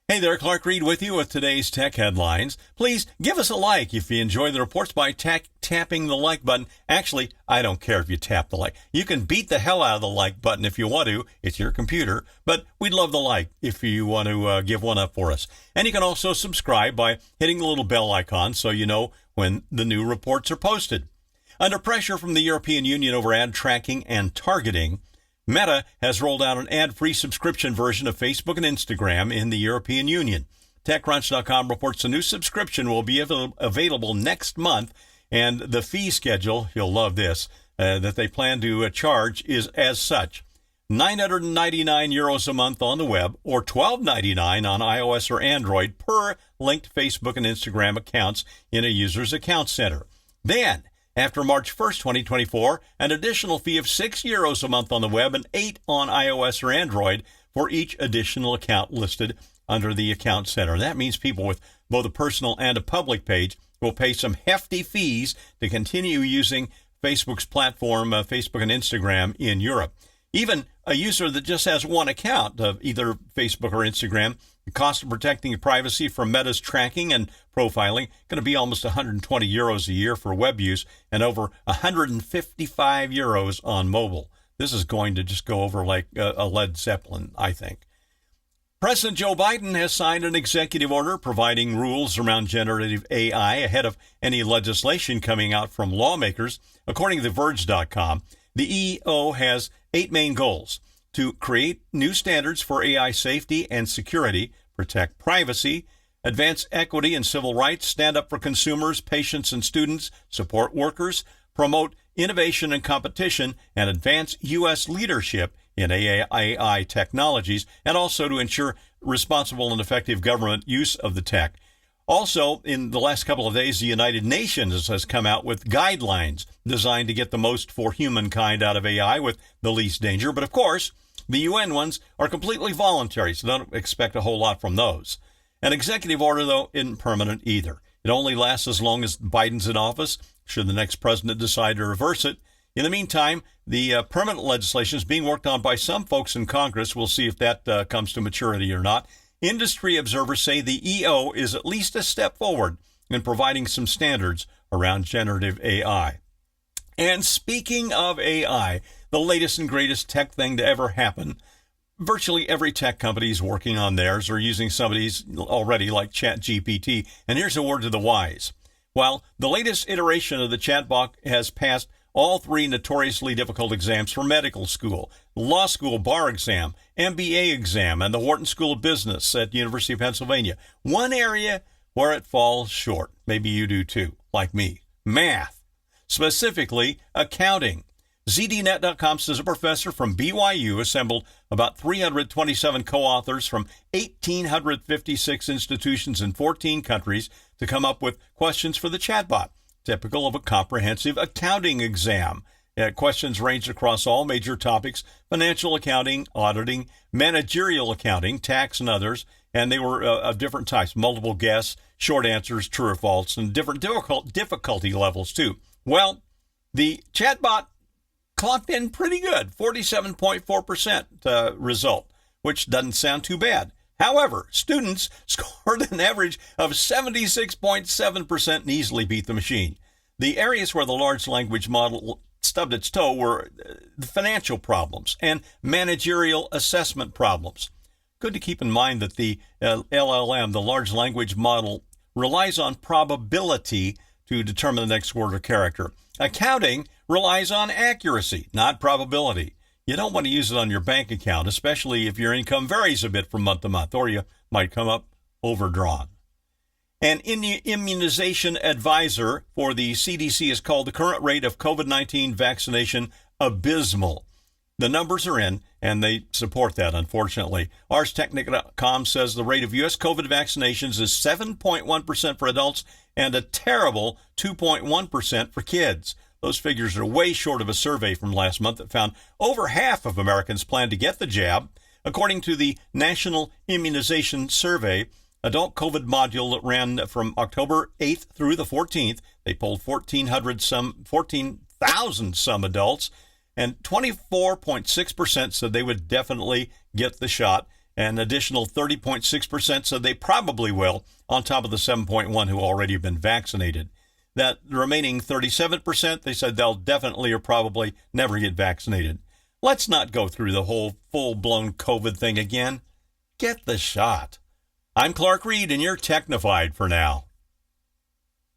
Hey there, Clark Reid with you with today's tech headlines. Please give us a like if you enjoy the reports by tapping the like button. Actually, I don't care if you tap the like. You can beat the hell out of the like button if you want to. It's your computer. But we'd love the like if you want to give one up for us. And you can also subscribe by hitting the little bell icon so you know when the new reports are posted. Under pressure from the European Union over ad tracking and targeting, Meta has rolled out an ad-free subscription version of Facebook and Instagram in the European Union. TechCrunch.com reports the new subscription will be available next month, and the fee schedule, you'll love this, that they plan to charge is as such. €999 a month on the web, or $12.99 on iOS or Android per linked Facebook and Instagram accounts in a user's account center. Then, after March 1st, 2024, an additional fee of €6 a month on the web and $8 on iOS or Android for each additional account listed under the account center. That means people with both a personal and a public page will pay some hefty fees to continue using Facebook's platform, Facebook and Instagram in Europe. Even a user that just has one account of either Facebook or Instagram, the cost of protecting your privacy from Meta's tracking and profiling going to be almost €120 a year for web use and over €155 on mobile. This is going to just go over like a Led Zeppelin, I think. President Joe Biden has signed an executive order providing rules around generative AI ahead of any legislation coming out from lawmakers. According to TheVerge.com, the EO has 8 main goals: to create new standards for AI safety and security, protect privacy, advance equity and civil rights, stand up for consumers, patients, and students, support workers, promote innovation and competition, and advance U.S. leadership in AI technologies, and also to ensure responsible and effective government use of the tech. Also, in the last couple of days, the United Nations has come out with guidelines designed to get the most for humankind out of AI with the least danger. But of course, the UN ones are completely voluntary, so don't expect a whole lot from those. An executive order, though, isn't permanent either. It only lasts as long as Biden's in office, should the next president decide to reverse it. In the meantime, the permanent legislation is being worked on by some folks in Congress. We'll see if that comes to maturity or not. Industry observers say the EO is at least a step forward in providing some standards around generative AI. And speaking of AI, the latest and greatest tech thing to ever happen, virtually every tech company is working on theirs or using somebody's already, like ChatGPT. And here's a word to the wise. While the latest iteration of the chatbot has passed all 3 notoriously difficult exams for medical school, law school bar exam, MBA exam, and the Wharton School of Business at the University of Pennsylvania, one area where it falls short, maybe you do too, like me, math, specifically accounting. ZDNet.com says a professor from BYU assembled about 327 co-authors from 1,856 institutions in 14 countries to come up with questions for the chatbot, typical of a comprehensive accounting exam. Questions ranged across all major topics: financial accounting, auditing, managerial accounting, tax, and others, and they were of different types: multiple guess, short answers, true or false, and different difficulty levels, too. Well, the chatbot clocked in pretty good, 47.4% result, which doesn't sound too bad. However, students scored an average of 76.7% and easily beat the machine. The areas where the large language model stubbed its toe were the financial problems and managerial assessment problems. Good to keep in mind that the LLM, the large language model, relies on probability to determine the next word or character. Accounting relies on accuracy, not probability. You don't want to use it on your bank account, especially if your income varies a bit from month to month, or you might come up overdrawn. An immunization advisor for the CDC has called the current rate of COVID-19 vaccination abysmal. The numbers are in, and they support that, unfortunately. ArsTechnica.com says the rate of U.S. COVID vaccinations is 7.1% for adults and a terrible 2.1% for kids. Those figures are way short of a survey from last month that found over half of Americans plan to get the jab. According to the National Immunization Survey, adult COVID module that ran from October 8th through the 14th, they polled 14,000 some adults, and 24.6% said they would definitely get the shot, An additional 30.6% said they probably will, on top of the 7.1% who already have been vaccinated. That remaining 37%, they said they'll definitely or probably never get vaccinated. Let's not go through the whole full-blown COVID thing again. Get the shot. I'm Clark Reid, and you're technified for now.